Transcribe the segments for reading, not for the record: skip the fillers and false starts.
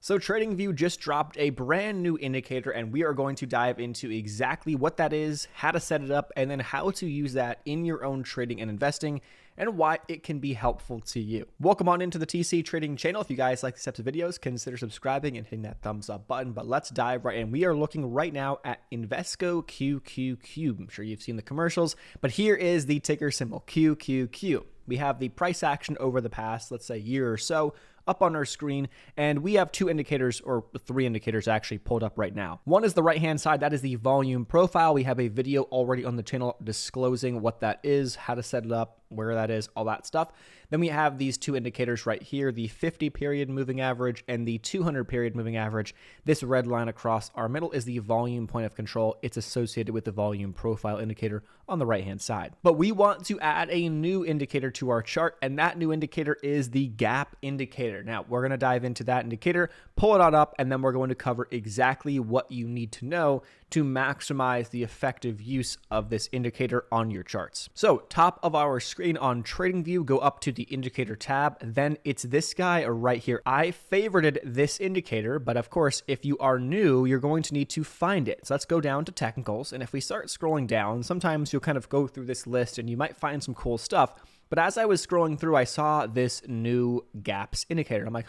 So TradingView just dropped a brand new indicator, and we are going to dive into exactly what that is, how to set it up, and then how to use that in your own trading and investing, and why it can be helpful to you. Welcome on into the TC Trading channel. If you guys like these types of videos, consider subscribing and hitting that thumbs up button. But let's dive right in. We are looking right now at Invesco QQQ. I'm sure you've seen the commercials, but here is the ticker symbol QQQ. We have the price action over the past, let's say, year or so up on our screen, and we have two indicators, or three indicators actually, pulled up right now. One is the right-hand side. That is the volume profile. We have a video already on the channel disclosing what that is, how to set it up, where that is, all that stuff. Then we have these two indicators right here, the 50-period moving average and the 200-period moving average. This red line across our middle is the volume point of control. It's associated with the volume profile indicator on the right-hand side. But we want to add a new indicator to our chart, and that new indicator is the gap indicator. Now, we're going to dive into that indicator, pull it on up, and then we're going to cover exactly what you need to know to maximize the effective use of this indicator on your charts. So, top of our screen on TradingView, go up to the indicator tab, then it's this guy right here. I favorited this indicator, but of course, if you are new, you're going to need to find it. So let's go down to technicals, and if we start scrolling down, sometimes you'll kind of go through this list and you might find some cool stuff. But as I was scrolling through, I saw this new gaps indicator. I'm like,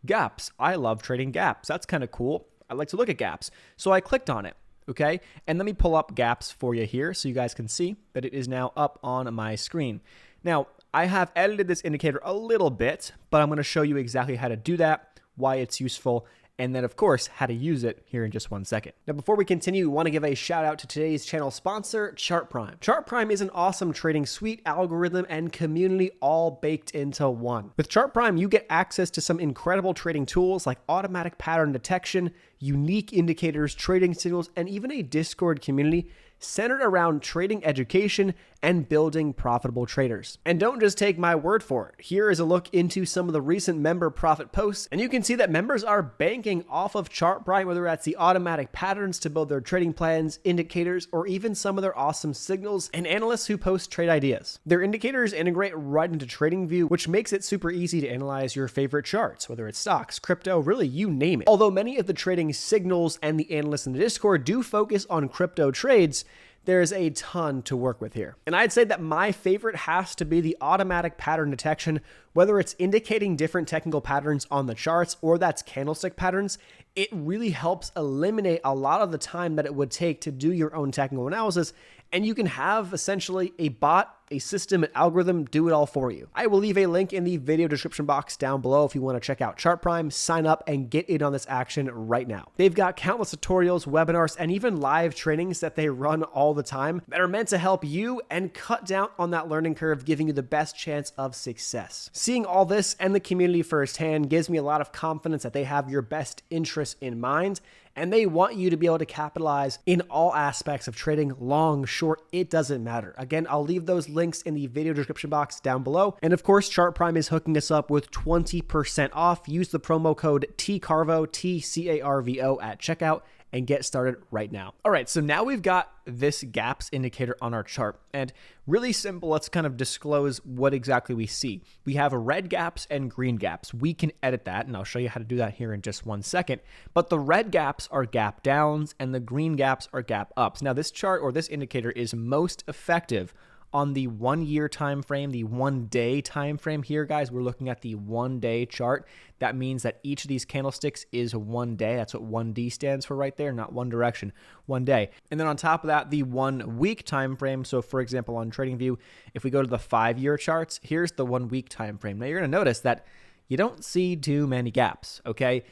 gaps. I love trading gaps. That's kind of cool. I like to look at gaps. So I clicked on it. Okay, and let me pull up gaps for you here so you guys can see that it is now up on my screen. Now, I have edited this indicator a little bit, but I'm going to show you exactly how to do that, why it's useful, and then, of course, how to use it here in just 1 second. Now, before we continue, we want to give a shout out to today's channel sponsor, ChartPrime. ChartPrime is an awesome trading suite, algorithm, and community all baked into one. With ChartPrime, you get access to some incredible trading tools like automatic pattern detection, unique indicators, trading signals, and even a Discord community centered around trading education and building profitable traders. And don't just take my word for it. Here is a look into some of the recent member profit posts, and you can see that members are banking off of ChartPrime, whether that's the automatic patterns to build their trading plans, indicators, or even some of their awesome signals, and analysts who post trade ideas. Their indicators integrate right into TradingView, which makes it super easy to analyze your favorite charts, whether it's stocks, crypto, really you name it. Although many of the trading signals and the analysts in the Discord do focus on crypto trades, there's a ton to work with here. And I'd say that my favorite has to be the automatic pattern detection, whether it's indicating different technical patterns on the charts or that's candlestick patterns. It really helps eliminate a lot of the time that it would take to do your own technical analysis, and you can have essentially a bot, a system, an algorithm do it all for you. I will leave a link in the video description box down below if you want to check out ChartPrime, sign up, and get in on this action right now. They've got countless tutorials, webinars, and even live trainings that they run all the time that are meant to help you and cut down on that learning curve, giving you the best chance of success. Seeing all this and the community firsthand gives me a lot of confidence that they have your best interests in mind, and they want you to be able to capitalize in all aspects of trading, long, short, it doesn't matter. Again, I'll leave those links in the video description box down below. And of course, ChartPrime is hooking us up with 20% off. Use the promo code TCARVO, TCARVO at checkout, and get started right now. All right, so now we've got this gaps indicator on our chart, and really simple, let's kind of disclose what exactly we see. We have red gaps and green gaps. We can edit that, and I'll show you how to do that here in just 1 second. But the red gaps are gap downs and the green gaps are gap ups. Now this chart or this indicator is most effective on the 1 year time frame, the 1 day time frame here, guys. We're looking at the 1 day chart. That means that each of these candlesticks is 1 day. That's what 1D stands for right there, not one direction, 1 day. And then on top of that, the 1 week time frame. So for example, on TradingView, if we go to the 5 year charts, here's the 1 week time frame. Now you're going to notice that you don't see too many gaps, okay?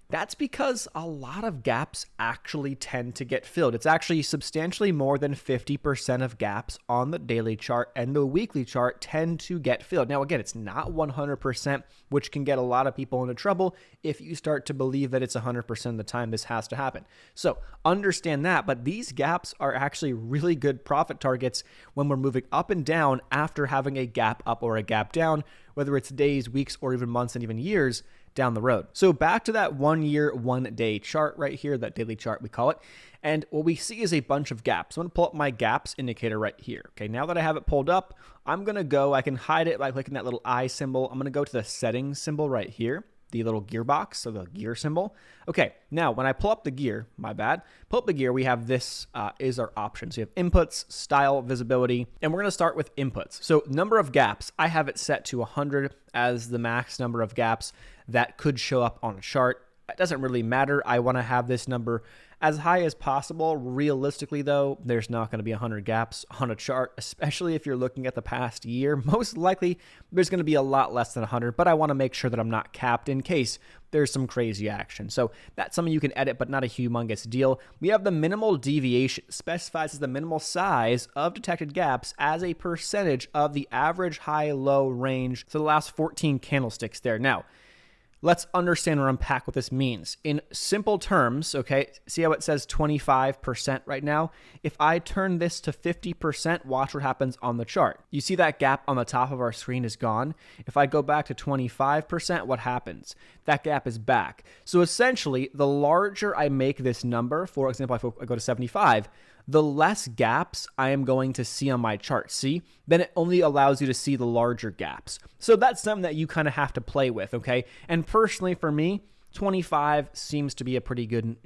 That's because a lot of gaps actually tend to get filled. It's actually substantially more than 50% of gaps on the daily chart and the weekly chart tend to get filled. Now, again, it's not 100%, which can get a lot of people into trouble if you start to believe that it's 100% of the time this has to happen. So understand that, but these gaps are actually really good profit targets when we're moving up and down after having a gap up or a gap down, whether it's days, weeks, or even months and even years down the road. So back to that 1 year, 1 day chart right here, that daily chart we call it. And what we see is a bunch of gaps. I'm going to pull up my gaps indicator right here. Okay, now that I have it pulled up, I'm going to go, I can hide it by clicking that little eye symbol. I'm going to go to the settings symbol right here. the little gearbox, so the gear symbol. Okay, now when I pull up the gear, pull up the gear, we have this is our options. So you have inputs, style, visibility, and we're going to start with inputs. So number of gaps, I have it set to 100 as the max number of gaps that could show up on a chart. It doesn't really matter. I want to have this number as high as possible. Realistically, though, there's not going to be 100 gaps on a chart, especially if you're looking at the past year. Most likely, there's going to be a lot less than 100, but I want to make sure that I'm not capped in case there's some crazy action. So that's something you can edit, but not a humongous deal. We have the minimal deviation, specifies as the minimal size of detected gaps as a percentage of the average high-low range. So the last 14 candlesticks there. Now, let's understand or unpack what this means. In simple terms, okay, see how it says 25% right now? If I turn this to 50%, watch what happens on the chart. You see that gap on the top of our screen is gone. If I go back to 25%, what happens? That gap is back. So essentially, the larger I make this number, for example, if I go to 75, the less gaps I am going to see on my chart. See? Then it only allows you to see the larger gaps. So that's something that you kind of have to play with, okay? And personally, for me, 25 seems to be a pretty good,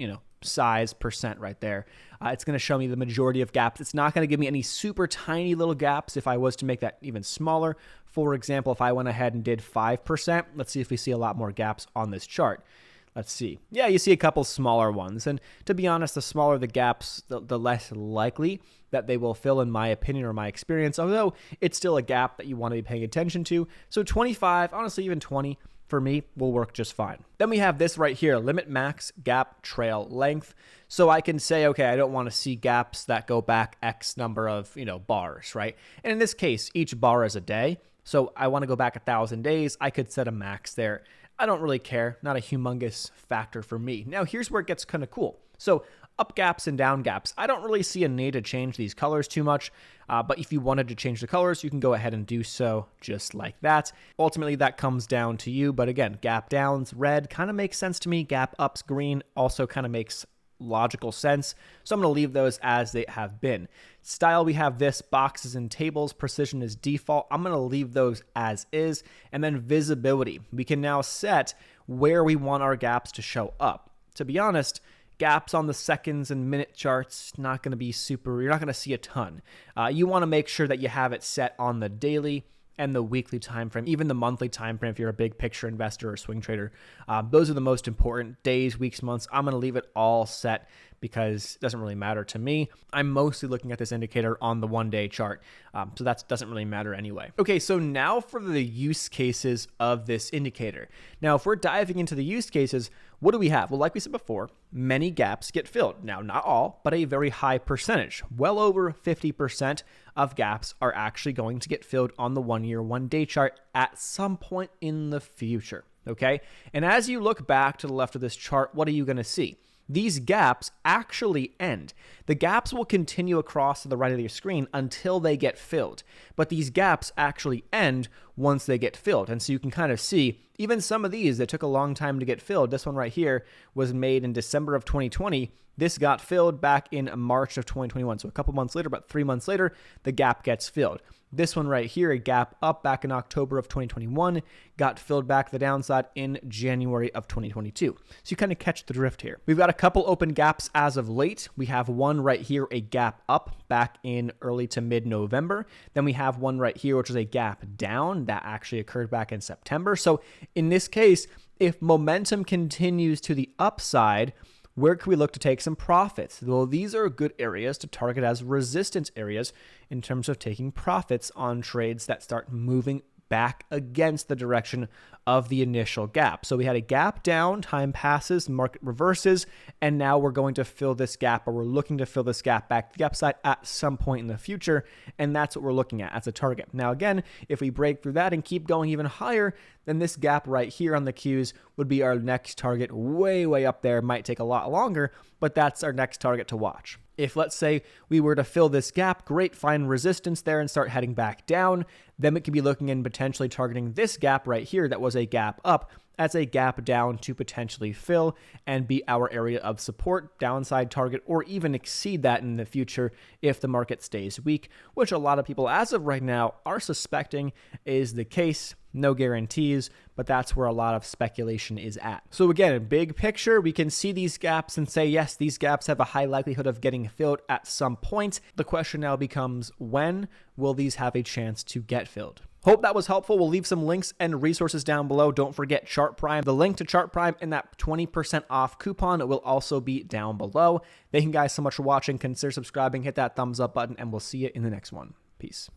size percent right there. It's going to show me the majority of gaps. It's not going to give me any super tiny little gaps if I was to make that even smaller. For example, if I went ahead and did 5%, let's see if we see a lot more gaps on this chart. Let's see. Yeah, you see a couple smaller ones. And to be honest, the smaller the gaps, the less likely that they will fill, in my opinion or my experience, although it's still a gap that you want to be paying attention to. So 25, honestly, even 20 for me will work just fine. Then we have this right here, limit max gap trail length. So I can say, okay, I don't want to see gaps that go back X number of, bars, right? And in this case, each bar is a day. So I want to go back 1,000 days. I could set a max there. I don't really care. Not a humongous factor for me. Now, here's where it gets kind of cool. So up gaps and down gaps. I don't really see a need to change these colors too much, but if you wanted to change the colors, you can go ahead and do so just like that. Ultimately, that comes down to you. But again, gap downs, red, kind of makes sense to me. Gap ups, green, also kind of makes logical sense. So I'm going to leave those as they have been. Style, we have this, boxes and tables, precision is default. I'm going to leave those as is. And then visibility, we can now set where we want our gaps to show up. To be honest, gaps on the seconds and minute charts, not going to be you're not going to see a ton. You want to make sure that you have it set on the daily and the weekly time frame, even the monthly time frame if you're a big picture investor or swing trader. Those are the most important days, weeks, months. I'm going to leave it all set because it doesn't really matter to me. I'm mostly looking at this indicator on the one-day chart, so that doesn't really matter anyway. Okay, so now for the use cases of this indicator. Now, if we're diving into the use cases, what do we have? Well, like we said before, many gaps get filled. Now, not all, but a very high percentage. Well over 50% of gaps are actually going to get filled on the 1 year, 1 day chart at some point in the future, okay? And as you look back to the left of this chart, what are you going to see? These gaps actually end. The gaps will continue across to the right of your screen until they get filled. But these gaps actually end once they get filled. And so you can kind of see, even some of these that took a long time to get filled, this one right here was made in December of 2020. This got filled back in March of 2021. So a couple months later, about 3 months later, the gap gets filled. This one right here, a gap up back in October of 2021, got filled back the downside in January of 2022. So you kind of catch the drift here. We've got a couple open gaps as of late. We have one right here, a gap up back in early to mid-November. Then we have one right here, which is a gap down that actually occurred back in September. So in this case, if momentum continues to the upside, where can we look to take some profits? Well, these are good areas to target as resistance areas in terms of taking profits on trades that start moving back against the direction of the initial gap. So we had a gap down, time passes, market reverses, and now we're going to fill this gap, or we're looking to fill this gap back to the upside at some point in the future, and that's what we're looking at as a target. Now again, if we break through that and keep going even higher, then this gap right here on the Qs would be our next target, way up there. Might take a lot longer, but that's our next target to watch. If, let's say, we were to fill this gap, great, find resistance there and start heading back down, then we could be looking and potentially targeting this gap right here that was a gap up as a gap down to potentially fill and be our area of support, downside target, or even exceed that in the future if the market stays weak, which a lot of people as of right now are suspecting is the case. No guarantees, but that's where a lot of speculation is at. So again, big picture, we can see these gaps and say, yes, these gaps have a high likelihood of getting filled at some point. The question now becomes, when will these have a chance to get filled? Hope that was helpful. We'll leave some links and resources down below. Don't forget Chart Prime. The link to Chart Prime and that 20% off coupon will also be down below. Thank you guys so much for watching. Consider subscribing, hit that thumbs up button, and we'll see you in the next one. Peace.